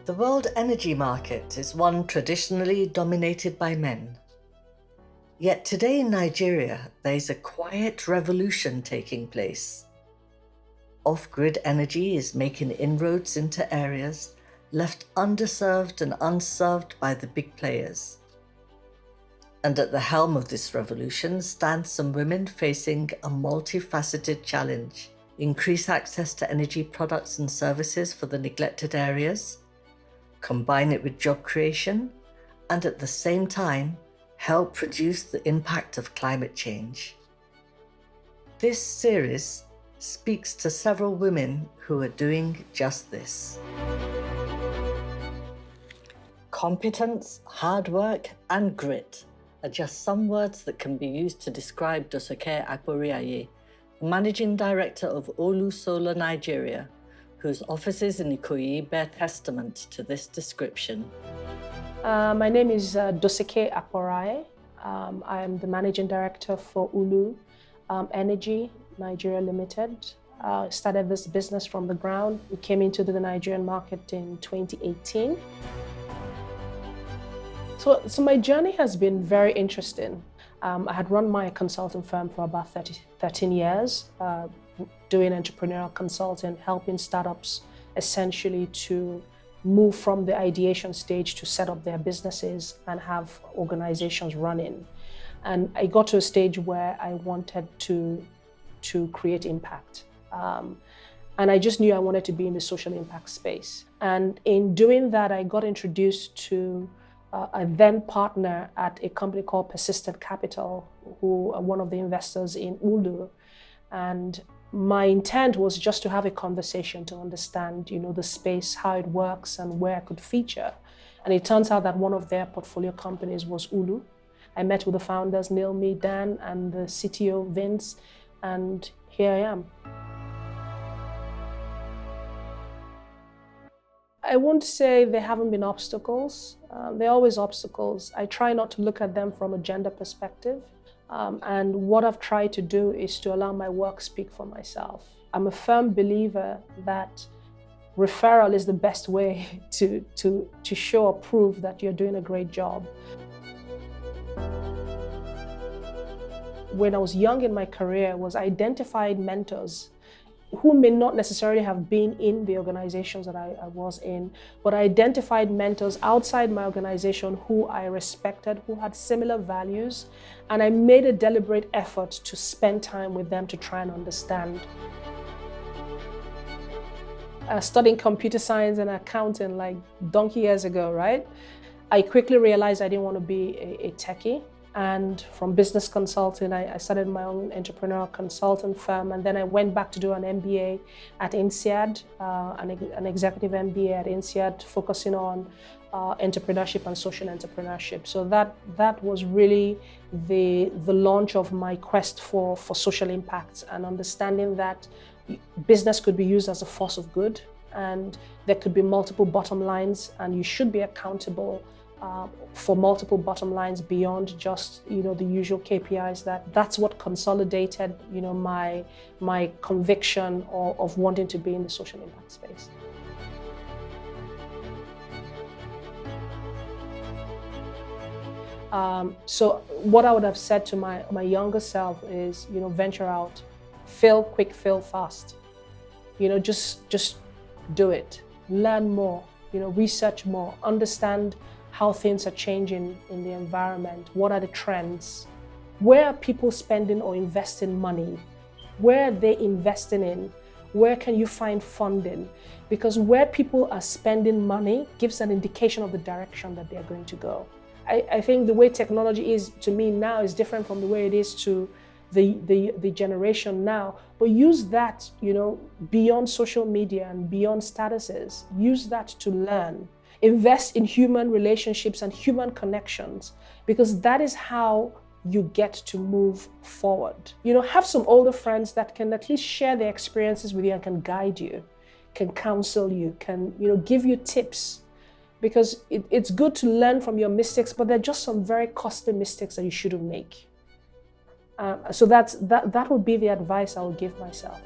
The world energy market is one traditionally dominated by men. Yet today in Nigeria, there is a quiet revolution taking place. Off-grid energy is making inroads into areas left underserved and unserved by the big players. And at the helm of this revolution stand some women facing a multifaceted challenge: increase access to energy products and services for the neglected areas, combine it with job creation, and at the same time, help reduce the impact of climate change. This series speaks to several women who are doing just this. Competence, hard work, and grit are just some words that can be used to describe Dosake Akporiaye, Managing Director of Olu Solar Nigeria, whose offices in Ikoyi bear testament to this description. My name is Dosake Akporiaye. I am the Managing Director for Ulu Energy Nigeria Limited. Started this business from the ground. We came into the Nigerian market in 2018. So my journey has been very interesting. I had run my consulting firm for about 13 years, doing entrepreneurial consulting, helping startups essentially to move from the ideation stage to set up their businesses and have organizations running. And I got to a stage where I wanted to create impact. And I just knew I wanted to be in the social impact space. And in doing that, I got introduced to a then partner at a company called Persistent Capital, who are one of the investors in Ulu. And my intent was just to have a conversation to understand, the space, how it works, and where I could feature. And it turns out that one of their portfolio companies was Ulu. I met with the founders, Neil, me, Dan, and the CTO, Vince, and here I am. I won't say there haven't been obstacles. There are always obstacles. I try not to look at them from a gender perspective. And what I've tried to do is to allow my work speak for myself. I'm a firm believer that referral is the best way to show or prove that you're doing a great job. When I was young in my career, was identified mentors who may not necessarily have been in the organizations that I was in, but I identified mentors outside my organization who I respected, who had similar values, and I made a deliberate effort to spend time with them to try and understand. Studying computer science and accounting like donkey years ago, right? I quickly realized I didn't want to be a techie. And from business consulting, I started my own entrepreneurial consultant firm. And then I went back to do an MBA at INSEAD, an executive MBA at INSEAD, focusing on entrepreneurship and social entrepreneurship. So that was really the launch of my quest for social impact and understanding that business could be used as a force of good, and there could be multiple bottom lines, and you should be accountable for multiple bottom lines beyond just the usual KPIs. That's what consolidated my conviction of wanting to be in the social impact space. So what I would have said to my younger self is venture out, fail quick, fail fast. Just do it, learn more, research more, understand how things are changing in the environment. What are the trends? Where are people spending or investing money? Where are they investing in? Where can you find funding? Because where people are spending money gives an indication of the direction that they're going to go. I think the way technology is to me now is different from the way it is to the generation now. But use that, beyond social media and beyond statuses. Use that to learn. Invest in human relationships and human connections, because that is how you get to move forward. Have some older friends that can at least share their experiences with you and can guide you, can counsel you, can give you tips. Because it's good to learn from your mistakes, but there are just some very costly mistakes that you shouldn't make. So that would be the advice I would give myself.